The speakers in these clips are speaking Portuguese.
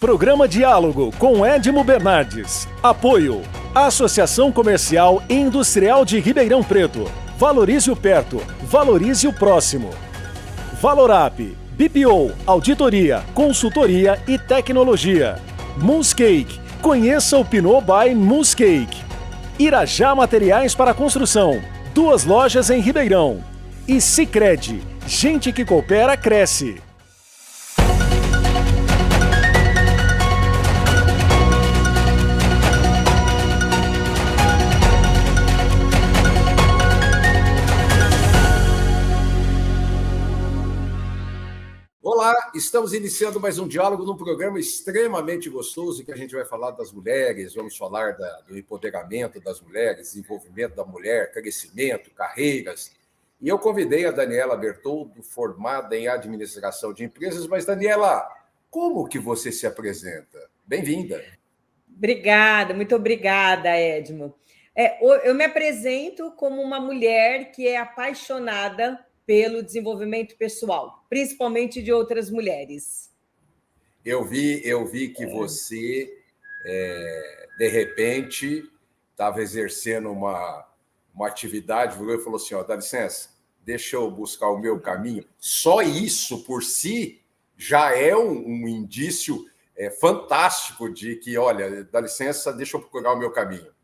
Programa Diálogo com Edmo Bernardes. Apoio. Associação Comercial e Industrial de Ribeirão Preto. Valorize o perto. Valorize o próximo. Valorap. BPO. Auditoria, consultoria e tecnologia. Moonscake. Conheça o Pinot by Moonscake. Irajá Materiais para Construção. 2 lojas em Ribeirão. E Sicredi. Gente que coopera, cresce. Olá, estamos iniciando mais um diálogo num programa extremamente gostoso que a gente vai falar das mulheres, vamos falar do empoderamento das mulheres, desenvolvimento da mulher, crescimento, carreiras. E eu convidei a Daniela Bertoldo, formada em administração de empresas. Mas, Daniela, como que você se apresenta? Bem-vinda. Obrigada, muito obrigada, Edmo. Eu me apresento como uma mulher que é apaixonada pelo desenvolvimento pessoal, principalmente de outras mulheres. Eu vi que você, de repente, estava exercendo uma atividade, virou e falou assim, dá licença, deixa eu buscar o meu caminho. Só isso, por si, já é um indício fantástico de que, olha, dá licença, deixa eu procurar o meu caminho.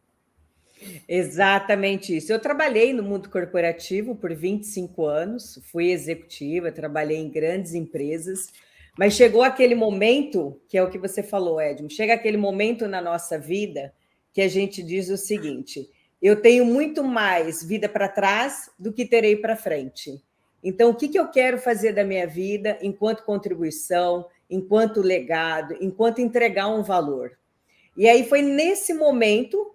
Exatamente isso. Eu trabalhei no mundo corporativo por 25 anos, fui executiva, trabalhei em grandes empresas, mas chegou aquele momento, que é o que você falou, Edmo, chega aquele momento na nossa vida que a gente diz o seguinte, eu tenho muito mais vida para trás do que terei para frente. Então, o que eu quero fazer da minha vida enquanto contribuição, enquanto legado, enquanto entregar um valor? E aí foi nesse momento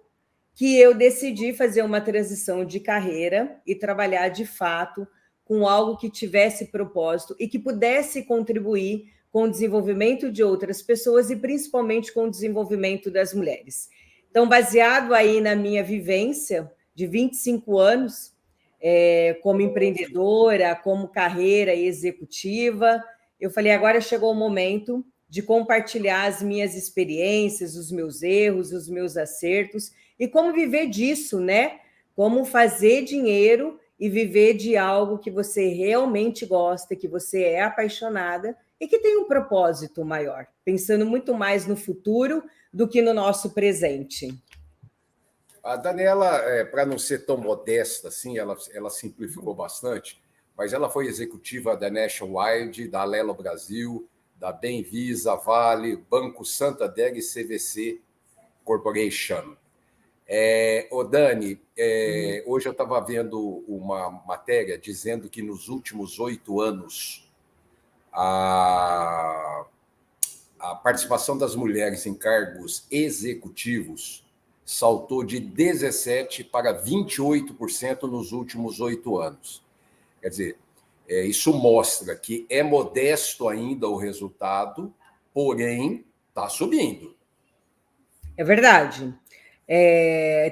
que eu decidi fazer uma transição de carreira e trabalhar de fato com algo que tivesse propósito e que pudesse contribuir com o desenvolvimento de outras pessoas e principalmente com o desenvolvimento das mulheres. Então, baseado aí na minha vivência de 25 anos como empreendedora, como carreira executiva, eu falei, agora chegou o momento de compartilhar as minhas experiências, os meus erros, os meus acertos, e como viver disso, né? Como fazer dinheiro e viver de algo que você realmente gosta, que você é apaixonada e que tem um propósito maior, pensando muito mais no futuro do que no nosso presente. A Daniela, para não ser tão modesta assim, ela simplificou bastante, mas ela foi executiva da Nationwide, da Alelo Brasil, da Benvisa, Vale, Banco Santander e CVC Corporation. Dani, hoje eu estava vendo uma matéria dizendo que nos últimos 8 anos a participação das mulheres em cargos executivos saltou de 17% para 28% nos últimos 8 anos. Quer dizer, isso mostra que é modesto ainda o resultado, porém está subindo. É verdade.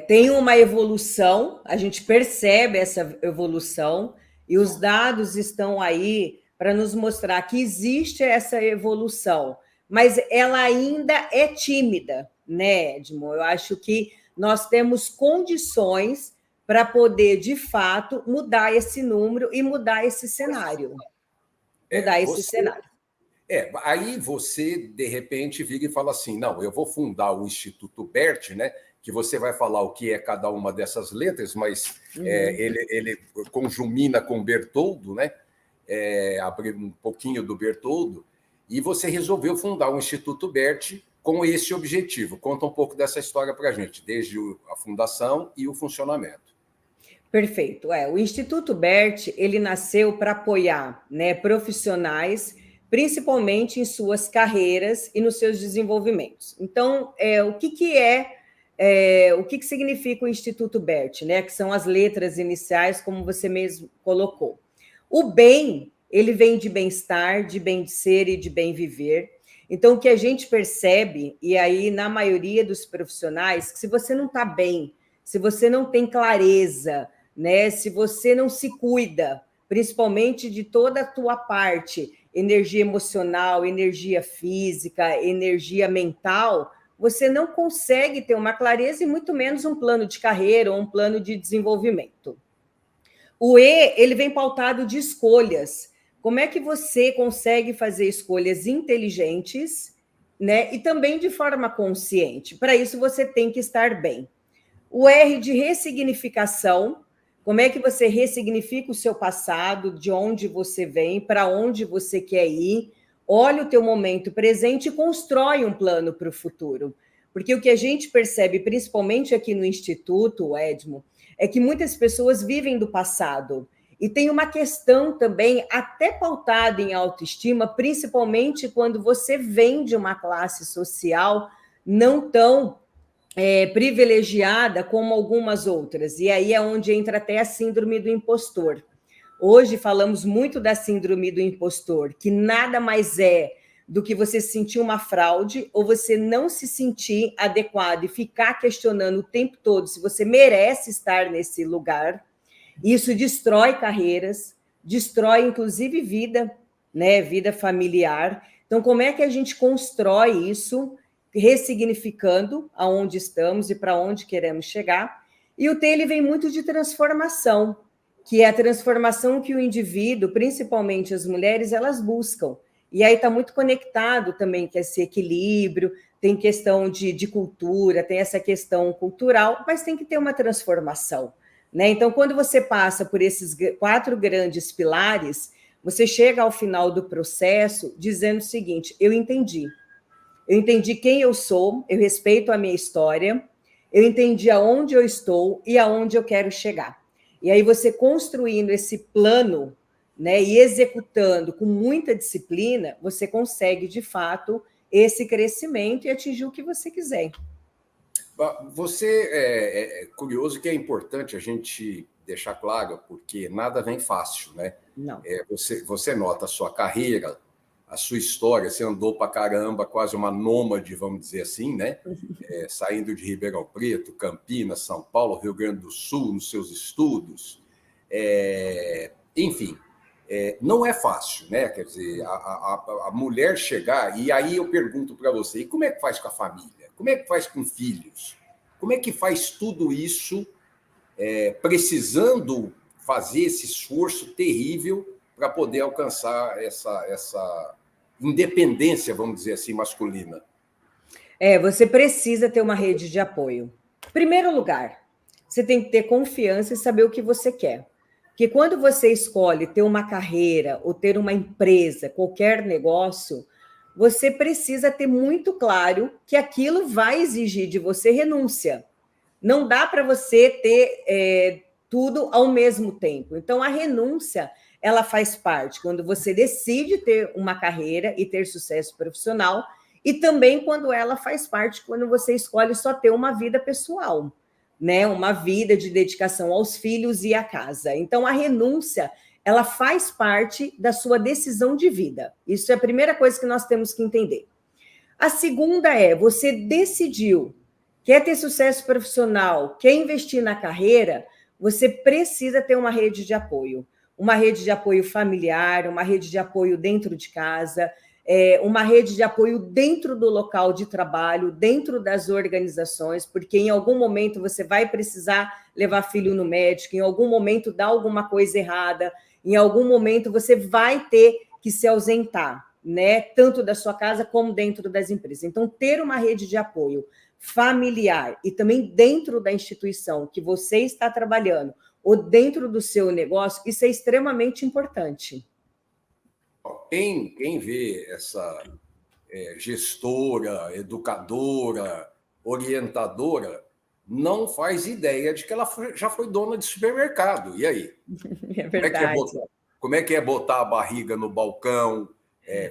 Tem uma evolução, a gente percebe essa evolução e os dados estão aí para nos mostrar que existe essa evolução, mas ela ainda é tímida, né, Edmo? Eu acho que nós temos condições para poder, de fato, mudar esse número e mudar esse cenário. Aí você, de repente, vira e fala assim, não, eu vou fundar o Instituto BERT, né? Que você vai falar o que é cada uma dessas letras, mas ele conjumina com Bertoldo, né? Abrir um pouquinho do Bertoldo, e você resolveu fundar o Instituto BERT com esse objetivo. Conta um pouco dessa história para a gente, desde a fundação e o funcionamento. Perfeito. O Instituto BERT, ele nasceu para apoiar, né, profissionais, principalmente em suas carreiras e nos seus desenvolvimentos. Então, o que significa o Instituto BERT, né? Que são as letras iniciais, como você mesmo colocou. O bem, ele vem de bem-estar, de bem de ser e de bem viver. Então, o que a gente percebe, e aí na maioria dos profissionais, que se você não está bem, se você não tem clareza, né? Se você não se cuida, principalmente de toda a tua parte, energia emocional, energia física, energia mental, você não consegue ter uma clareza e muito menos um plano de carreira ou um plano de desenvolvimento. O E, ele vem pautado de escolhas. Como é que você consegue fazer escolhas inteligentes, né? E também de forma consciente. Para isso, você tem que estar bem. O R de ressignificação. Como é que você ressignifica o seu passado, de onde você vem, para onde você quer ir, olha o teu momento presente e constrói um plano para o futuro. Porque o que a gente percebe, principalmente aqui no Instituto, Edmo, é que muitas pessoas vivem do passado. E tem uma questão também até pautada em autoestima, principalmente quando você vem de uma classe social não tão privilegiada como algumas outras. E aí é onde entra até a síndrome do impostor. Hoje falamos muito da síndrome do impostor, que nada mais é do que você sentir uma fraude ou você não se sentir adequado e ficar questionando o tempo todo se você merece estar nesse lugar. Isso destrói carreiras, destrói inclusive vida, né? Vida familiar. Então, como é que a gente constrói isso, ressignificando aonde estamos e para onde queremos chegar? E o T, ele vem muito de transformação, que é a transformação que o indivíduo, principalmente as mulheres, elas buscam. E aí está muito conectado também com esse equilíbrio, tem questão de cultura, tem essa questão cultural, mas tem que ter uma transformação, né? Então, quando você passa por esses 4 grandes pilares, você chega ao final do processo dizendo o seguinte: eu entendi quem eu sou, eu respeito a minha história, eu entendi aonde eu estou e aonde eu quero chegar. E aí você construindo esse plano, né, e executando com muita disciplina, você consegue, de fato, esse crescimento e atingir o que você quiser. Você é curioso que é importante a gente deixar claro, porque nada vem fácil, né? Não. Você nota a sua carreira, a sua história, você andou para caramba, quase uma nômade, vamos dizer assim, né? Saindo de Ribeirão Preto, Campinas, São Paulo, Rio Grande do Sul, nos seus estudos. Enfim, não é fácil, né? Quer dizer, a mulher chegar, e aí eu pergunto para você, e como é que faz com a família? Como é que faz com filhos? Como é que faz tudo isso, precisando fazer esse esforço terrível para poder alcançar essa independência, vamos dizer assim, masculina? Você precisa ter uma rede de apoio. Em primeiro lugar, você tem que ter confiança e saber o que você quer. Porque quando você escolhe ter uma carreira ou ter uma empresa, qualquer negócio, você precisa ter muito claro que aquilo vai exigir de você renúncia. Não dá para você ter tudo ao mesmo tempo. Então, a renúncia, ela faz parte quando você decide ter uma carreira e ter sucesso profissional, e também quando ela faz parte quando você escolhe só ter uma vida pessoal, né? Uma vida de dedicação aos filhos e à casa. Então, a renúncia, ela faz parte da sua decisão de vida. Isso é a primeira coisa que nós temos que entender. A segunda é, você decidiu, quer ter sucesso profissional, quer investir na carreira, você precisa ter uma rede de apoio. Uma rede de apoio familiar, uma rede de apoio dentro de casa, uma rede de apoio dentro do local de trabalho, dentro das organizações, porque em algum momento você vai precisar levar filho no médico, em algum momento dá alguma coisa errada, em algum momento você vai ter que se ausentar, né? Tanto da sua casa como dentro das empresas. Então, ter uma rede de apoio familiar e também dentro da instituição que você está trabalhando ou dentro do seu negócio, isso é extremamente importante. Quem vê essa gestora, educadora, orientadora, não faz ideia de que ela já foi dona de supermercado. E aí? É verdade. Como é que é botar a barriga no balcão?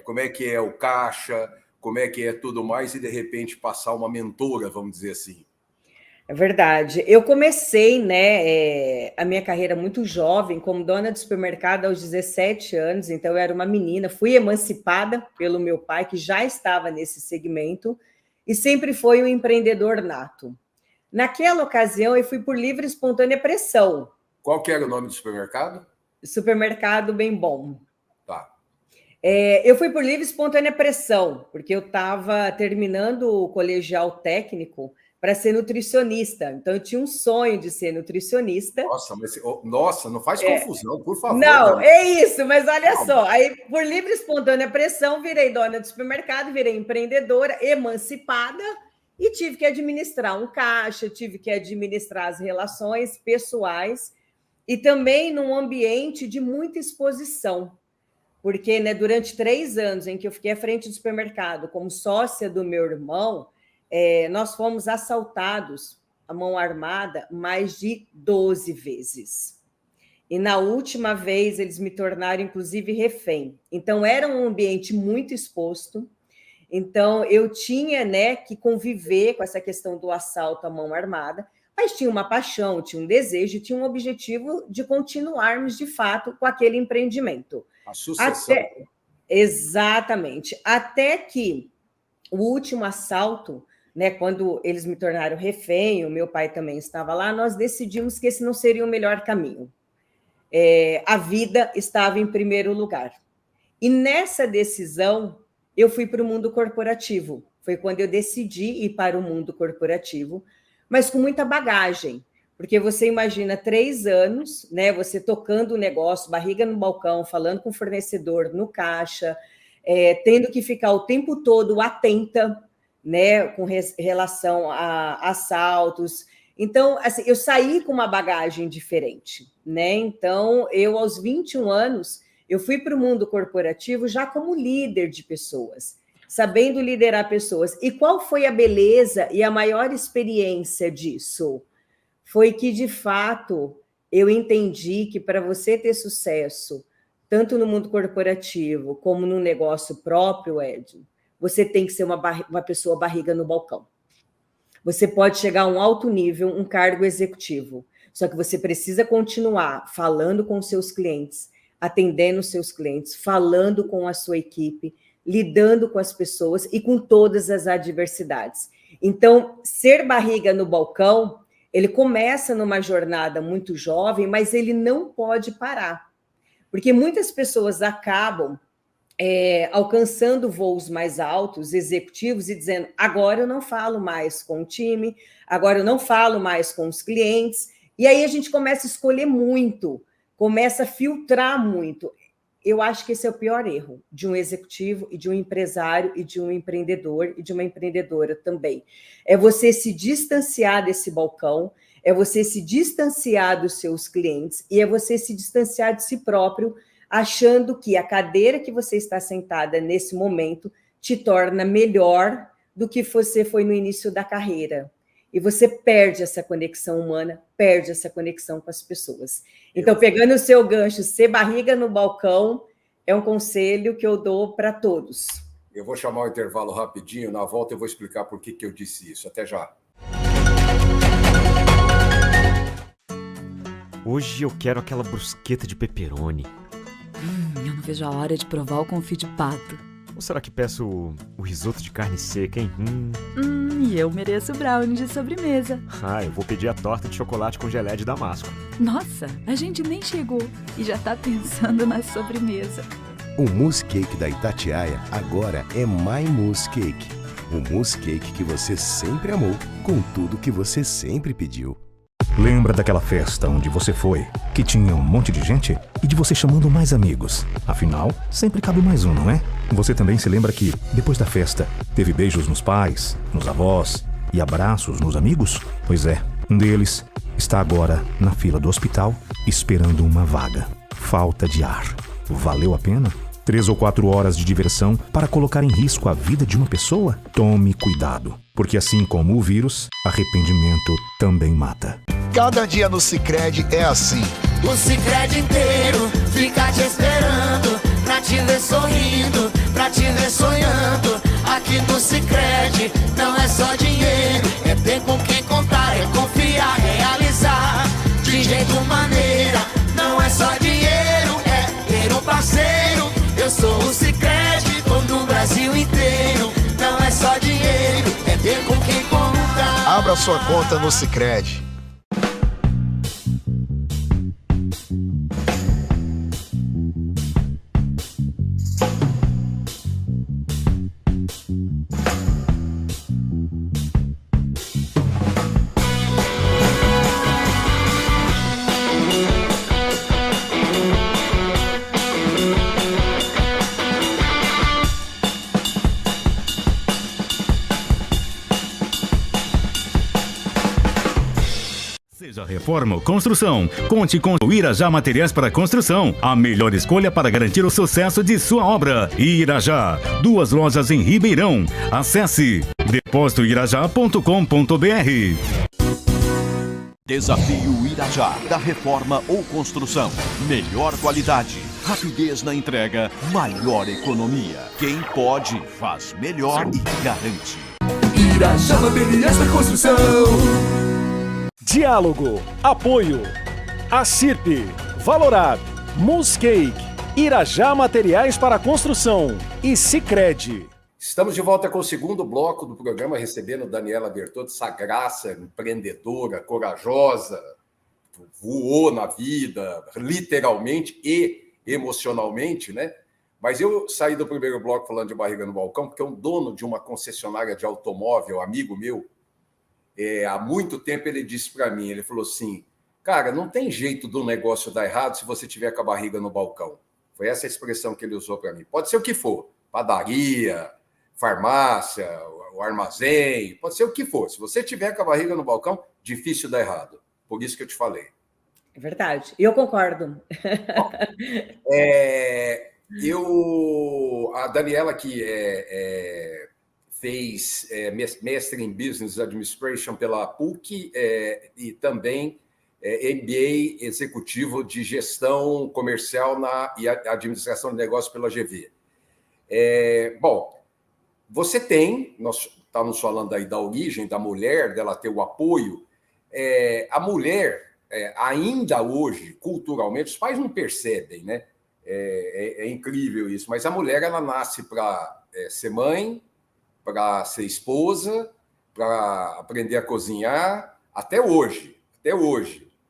Como é que é o caixa? Como é que é tudo mais? E, de repente, passar uma mentora, vamos dizer assim. É verdade. Eu comecei, né, a minha carreira muito jovem, como dona de supermercado aos 17 anos, então eu era uma menina, fui emancipada pelo meu pai, que já estava nesse segmento, e sempre foi um empreendedor nato. Naquela ocasião, eu fui por livre e espontânea pressão. Qual que era o nome do supermercado? Supermercado Bem Bom. Tá. Eu fui por livre e espontânea pressão, porque eu estava terminando o colegial técnico para ser nutricionista. Então, eu tinha um sonho de ser nutricionista. Nossa, não faz confusão, por favor. Não, é isso, mas olha só. Aí, por livre e espontânea pressão, virei dona de supermercado, virei empreendedora, emancipada, e tive que administrar um caixa, tive que administrar as relações pessoais, e também num ambiente de muita exposição. Porque, né, durante 3 anos em que eu fiquei à frente do supermercado como sócia do meu irmão, nós fomos assaltados à mão armada mais de 12 vezes. E na última vez eles me tornaram, inclusive, refém. Então, era um ambiente muito exposto. Então, eu tinha, né, que conviver com essa questão do assalto à mão armada, mas tinha uma paixão, tinha um desejo, tinha um objetivo de continuarmos, de fato, com aquele empreendimento. A sucessão. Exatamente. Até que o último assalto, né, quando eles me tornaram refém, o meu pai também estava lá, nós decidimos que esse não seria o melhor caminho. A vida estava em primeiro lugar. E nessa decisão, eu fui para o mundo corporativo. Foi quando eu decidi ir para o mundo corporativo, mas com muita bagagem. Porque você imagina 3 anos, né, você tocando o negócio, barriga no balcão, falando com o fornecedor no caixa, tendo que ficar o tempo todo atenta, né, com relação a assaltos. Então, assim, eu saí com uma bagagem diferente, né? Então, eu aos 21 anos, eu fui para o mundo corporativo já como líder de pessoas, sabendo liderar pessoas. E qual foi a beleza e a maior experiência disso? Foi que, de fato, eu entendi que para você ter sucesso, tanto no mundo corporativo como no negócio próprio, Ed, você tem que ser uma pessoa barriga no balcão. Você pode chegar a um alto nível, um cargo executivo, só que você precisa continuar falando com os seus clientes, atendendo os seus clientes, falando com a sua equipe, lidando com as pessoas e com todas as adversidades. Então, ser barriga no balcão, ele começa numa jornada muito jovem, mas ele não pode parar, porque muitas pessoas acabam alcançando voos mais altos, executivos, e dizendo, agora eu não falo mais com o time, agora eu não falo mais com os clientes, e aí a gente começa a escolher muito, começa a filtrar muito. Eu acho que esse é o pior erro de um executivo e de um empresário e de um empreendedor e de uma empreendedora também. É você se distanciar desse balcão, é você se distanciar dos seus clientes e é você se distanciar de si próprio, achando que a cadeira que você está sentada nesse momento te torna melhor do que você foi no início da carreira. E você perde essa conexão humana, perde essa conexão com as pessoas. Então, pegando o seu gancho, ser barriga no balcão é um conselho que eu dou para todos. Eu vou chamar o intervalo rapidinho, na volta eu vou explicar por que eu disse isso. Até já. Hoje eu quero aquela brusqueta de pepperoni. Eu não vejo a hora de provar o confit de pato. Ou será que peço o risoto de carne seca, hein? E eu mereço o brownie de sobremesa. Eu vou pedir a torta de chocolate com geleia de damasco. Nossa, a gente nem chegou e já tá pensando na sobremesa. O mousse cake da Itatiaia agora é My Mousse Cake. O mousse cake que você sempre amou, com tudo que você sempre pediu. Lembra daquela festa onde você foi, que tinha um monte de gente e de você chamando mais amigos? Afinal, sempre cabe mais um, não é? Você também se lembra que, depois da festa, teve beijos nos pais, nos avós e abraços nos amigos? Pois é, um deles está agora na fila do hospital esperando uma vaga. Falta de ar. Valeu a pena? 3 ou 4 horas de diversão para colocar em risco a vida de uma pessoa? Tome cuidado, porque assim como o vírus, arrependimento também mata. Cada dia no Sicredi é assim. O Sicredi inteiro fica te esperando, pra te ver sorrindo, pra te ver sonhando. Aqui no Sicredi não é só dinheiro, é ter com quem contar, é confiar, realizar. De jeito maneira, não é só dinheiro, é ter um parceiro. Eu sou o Sicredi, tô no Brasil inteiro. Não é só dinheiro, é ter com quem contar. Abra sua conta no Sicredi. Planeja reforma ou construção? Conte com o Irajá Materiais para Construção, a melhor escolha para garantir o sucesso de sua obra. Irajá, 2 lojas em Ribeirão. Acesse depósitoirajá.com.br. Desafio Irajá, da reforma ou construção. Melhor qualidade, rapidez na entrega, maior economia. Quem pode, faz melhor e garante. Irajá Materiais para Construção. Diálogo, apoio, Acirp, Valorab, Muscake, Irajá Materiais para Construção e Sicredi. Estamos de volta com o segundo bloco do programa, recebendo Daniela Bertoldi, essa graça empreendedora, corajosa, voou na vida, literalmente e emocionalmente, né? Mas eu saí do primeiro bloco falando de barriga no balcão, porque um dono de uma concessionária de automóvel, amigo meu, há muito tempo ele disse para mim, ele falou assim, cara, não tem jeito do negócio dar errado se você tiver com a barriga no balcão. Foi essa a expressão que ele usou para mim. Pode ser o que for, padaria, farmácia, o armazém, pode ser o que for. Se você tiver com a barriga no balcão, difícil dar errado. Por isso que eu te falei. É verdade. E eu concordo. A Daniela, que fez mestre em Business Administration pela PUC e também MBA executivo de gestão comercial e administração de negócios pela GV. Bom, você nós estávamos falando aí da origem da mulher, dela ter o apoio. A mulher, ainda hoje, culturalmente, os pais não percebem, né? É incrível isso, mas a mulher, ela nasce para ser mãe, para ser esposa, para aprender a cozinhar, até hoje,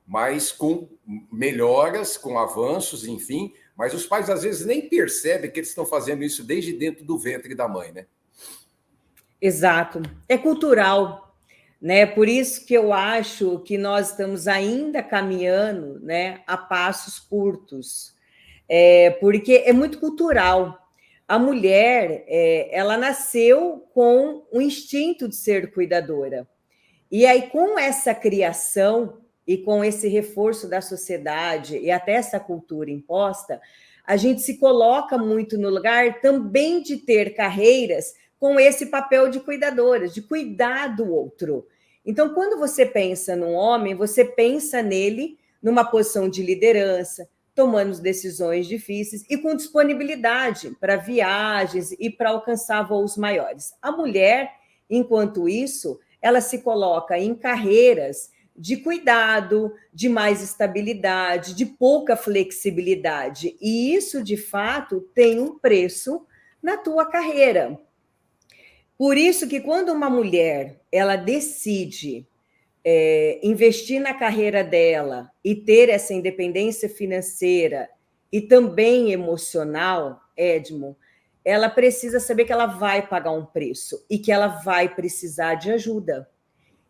mas com melhoras, com avanços, enfim, mas os pais às vezes nem percebem que eles estão fazendo isso desde dentro do ventre da mãe, né? Exato, é cultural, né? Por isso que eu acho que nós estamos ainda caminhando, né, a passos curtos, porque é muito cultural. A mulher, ela nasceu com o instinto de ser cuidadora. E aí, com essa criação e com esse reforço da sociedade e até essa cultura imposta, a gente se coloca muito no lugar também de ter carreiras com esse papel de cuidadora, de cuidar do outro. Então, quando você pensa num homem, você pensa nele numa posição de liderança, tomando decisões difíceis e com disponibilidade para viagens e para alcançar voos maiores. A mulher, enquanto isso, ela se coloca em carreiras de cuidado, de mais estabilidade, de pouca flexibilidade. E isso, de fato, tem um preço na tua carreira. Por isso que quando uma mulher ela decide investir na carreira dela e ter essa independência financeira e também emocional, Edmo, ela precisa saber que ela vai pagar um preço e que ela vai precisar de ajuda.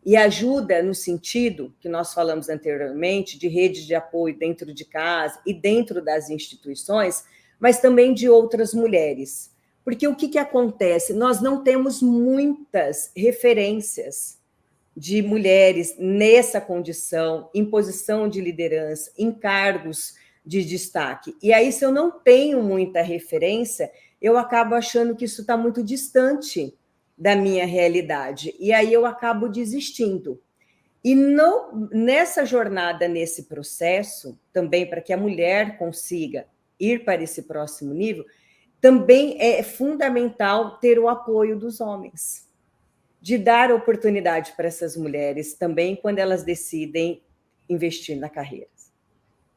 E ajuda no sentido que nós falamos anteriormente, de redes de apoio dentro de casa e dentro das instituições, mas também de outras mulheres. Porque o que acontece? Nós não temos muitas referências de mulheres nessa condição, em posição de liderança, em cargos de destaque. E aí, se eu não tenho muita referência, eu acabo achando que isso está muito distante da minha realidade. E aí eu acabo desistindo. E nessa jornada, nesse processo, também para que a mulher consiga ir para esse próximo nível, também é fundamental ter o apoio dos homens, de dar oportunidade para essas mulheres também quando elas decidem investir na carreira.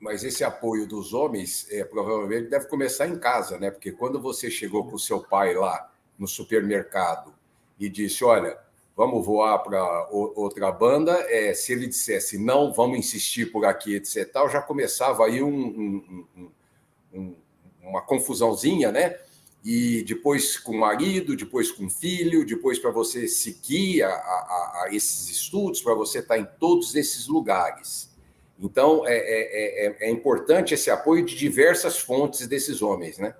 Mas esse apoio dos homens provavelmente deve começar em casa, né? Porque quando você chegou com o seu pai lá no supermercado e disse, olha, vamos voar para outra banda, se ele dissesse, não, vamos insistir por aqui, etc., tal, já começava aí uma confusãozinha, né? E depois com o marido, depois com o filho, depois para você seguir a esses estudos, para você estar em todos esses lugares. Então, é importante esse apoio de diversas fontes desses homens, né?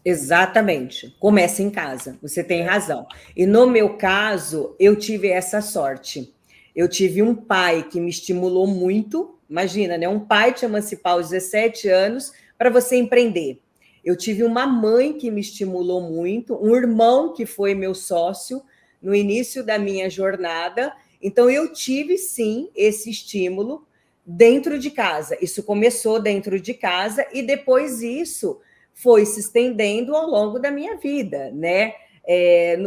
Exatamente. Começa em casa, você tem razão. E no meu caso, eu tive essa sorte. Eu tive um pai que me estimulou muito, imagina, né? Um pai te emancipar aos 17 anos para você empreender. Eu tive uma mãe que me estimulou muito, um irmão que foi meu sócio no início da minha jornada. Então, eu tive, sim, esse estímulo dentro de casa. Isso começou dentro de casa e depois isso foi se estendendo ao longo da minha vida, né?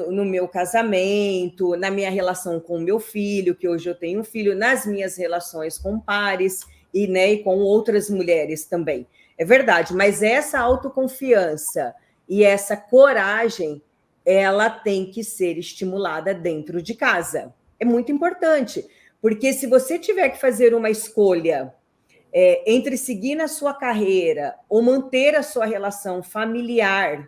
No meu casamento, na minha relação com o meu filho, que hoje eu tenho um filho, nas minhas relações com pares e, né, e com outras mulheres também. É verdade, mas essa autoconfiança e essa coragem, ela tem que ser estimulada dentro de casa. É muito importante, porque se você tiver que fazer uma escolha entre seguir na sua carreira ou manter a sua relação familiar,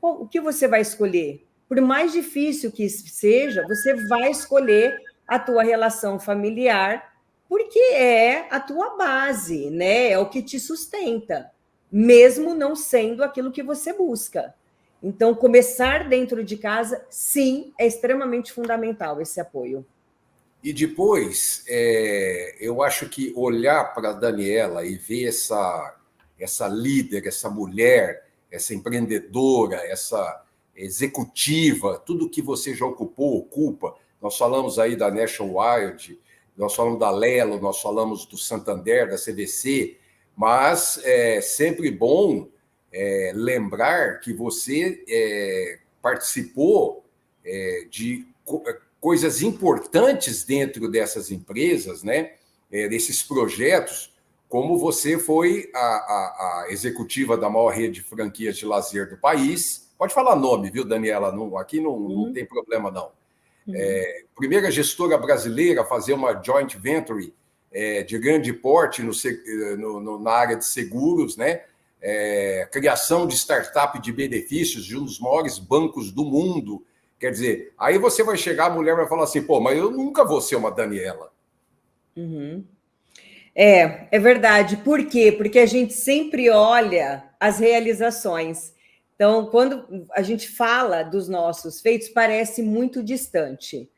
o que você vai escolher? Por mais difícil que seja, você vai escolher a tua relação familiar, porque é a tua base, né? É o que te sustenta, mesmo não sendo aquilo que você busca. Então, começar dentro de casa, sim, é extremamente fundamental esse apoio. E depois, eu acho que olhar para a Daniela e ver essa líder, essa mulher, essa empreendedora, essa executiva, tudo que você já ocupa. Nós falamos aí da National Wild, nós falamos da Lelo, nós falamos do Santander, da CVC, mas é sempre bom lembrar que você participou de coisas importantes dentro dessas empresas, né? Desses projetos, como você foi a executiva da maior rede de franquias de lazer do país. Pode falar nome, viu, Daniela? Aqui não tem problema, não. Primeira gestora brasileira a fazer uma joint venture de grande porte na área de seguros, né? Criação de startup de benefícios de um dos maiores bancos do mundo. Quer dizer, aí você vai chegar, a mulher vai falar assim, pô, mas eu nunca vou ser uma Daniela. É verdade. Por quê? Porque a gente sempre olha as realizações. Então, quando a gente fala dos nossos feitos, parece muito distante.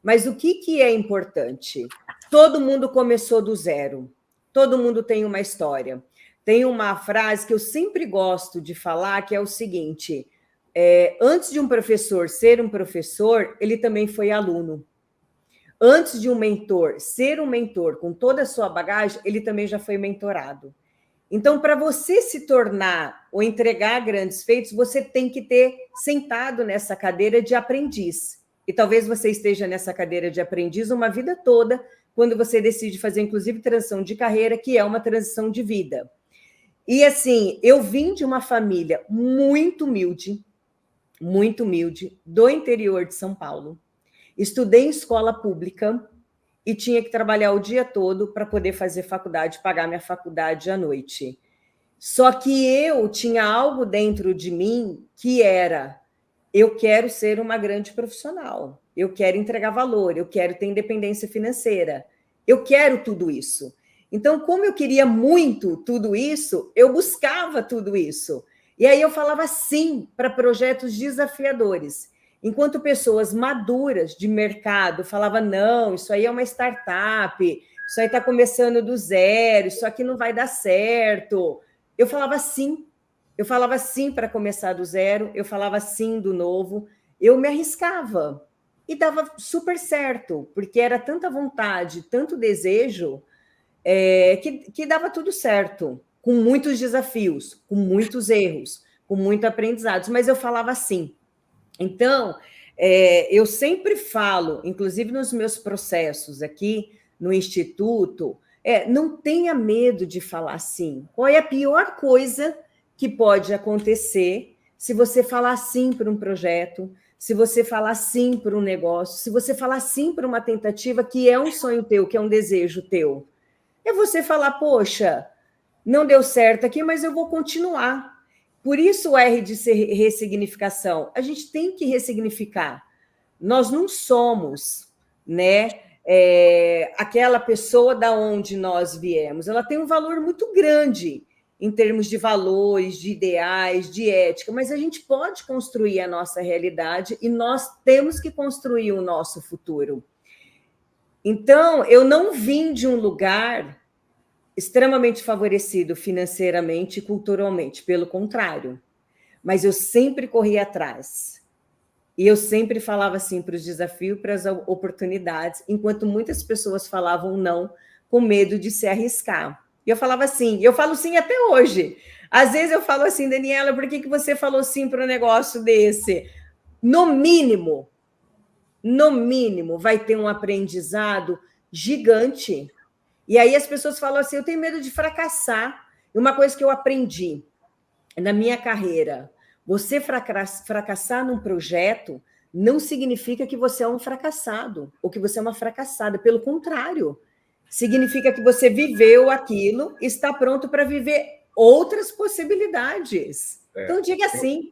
Mas o que é importante? Todo mundo começou do zero. Todo mundo tem uma história. Tem uma frase que eu sempre gosto de falar, que é o seguinte: antes de um professor ser um professor, ele também foi aluno. Antes de um mentor ser um mentor com toda a sua bagagem, ele também já foi mentorado. Então, para você se tornar ou entregar grandes feitos, você tem que ter sentado nessa cadeira de aprendiz. E talvez você esteja nessa cadeira de aprendiz uma vida toda, quando você decide fazer, inclusive, transição de carreira, que é uma transição de vida. E, assim, eu vim de uma família muito humilde, do interior de São Paulo. Estudei em escola pública e tinha que trabalhar o dia todo para poder fazer faculdade, pagar minha faculdade à noite. Só que eu tinha algo dentro de mim que era: eu quero ser uma grande profissional, eu quero entregar valor, eu quero ter independência financeira, eu quero tudo isso. Então, como eu queria muito tudo isso, eu buscava tudo isso. E aí eu falava sim para projetos desafiadores. Enquanto pessoas maduras de mercado falavam, não, isso aí é uma startup, isso aí está começando do zero, isso aqui não vai dar certo. Eu falava sim para começar do zero, eu falava sim do novo, eu me arriscava e dava super certo, porque era tanta vontade, tanto desejo, que dava tudo certo, com muitos desafios, com muitos erros, com muitos aprendizados, mas eu falava sim. Então, eu sempre falo, inclusive nos meus processos aqui no Instituto, não tenha medo de falar sim. Qual é a pior coisa que pode acontecer se você falar sim para um projeto, se você falar sim para um negócio, se você falar sim para uma tentativa que é um sonho teu, que é um desejo teu? É você falar, poxa, não deu certo aqui, mas eu vou continuar. Por isso o R de ressignificação. A gente tem que ressignificar. Nós não somos, né, aquela pessoa da onde nós viemos. Ela tem um valor muito grande em termos de valores, de ideais, de ética, mas a gente pode construir a nossa realidade e nós temos que construir o nosso futuro. Então, eu não vim de um lugar extremamente favorecido financeiramente e culturalmente, pelo contrário. Mas eu sempre corri atrás. E eu sempre falava assim para os desafios, para as oportunidades, enquanto muitas pessoas falavam não, com medo de se arriscar. E eu falava assim, eu falo sim até hoje. Às vezes eu falo assim, Daniela, por que você falou sim para um negócio desse? No mínimo, vai ter um aprendizado gigante. E aí as pessoas falam assim, eu tenho medo de fracassar. E uma coisa que eu aprendi na minha carreira, você fracassar num projeto não significa que você é um fracassado ou que você é uma fracassada. Pelo contrário, significa que você viveu aquilo e está pronto para viver outras possibilidades. Então, diga sim.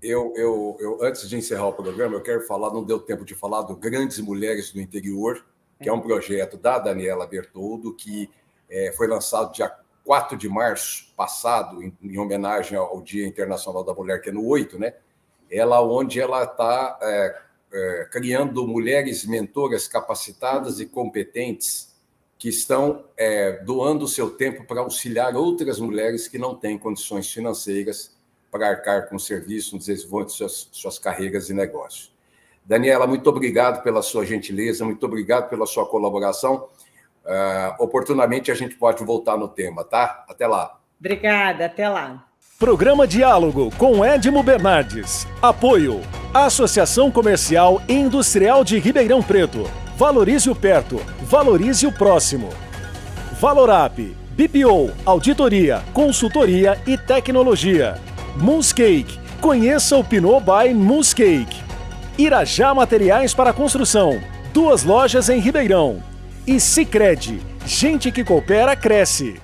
Eu, antes de encerrar o programa, eu quero falar, não deu tempo de falar, do Grandes Mulheres do Interior, que é um projeto da Daniela Bertoldo, que foi lançado dia 4 de março passado, em homenagem ao Dia Internacional da Mulher, que é no 8, né? Onde ela está criando mulheres mentoras capacitadas e competentes que estão doando o seu tempo para auxiliar outras mulheres que não têm condições financeiras para arcar com o serviço no desenvolvimento de suas carreiras e negócios. Daniela, muito obrigado pela sua gentileza, muito obrigado pela sua colaboração. Oportunamente a gente pode voltar no tema, tá? Até lá. Obrigada, até lá. Programa Diálogo com Edmo Bernardes. Apoio: Associação Comercial e Industrial de Ribeirão Preto. Valorize o perto, valorize o próximo. Valorap, BPO, auditoria, consultoria e tecnologia. Moonscake, conheça o Pinot by Moonscake. Irajá Materiais para Construção, 2 lojas em Ribeirão. E Sicredi, gente que coopera, cresce.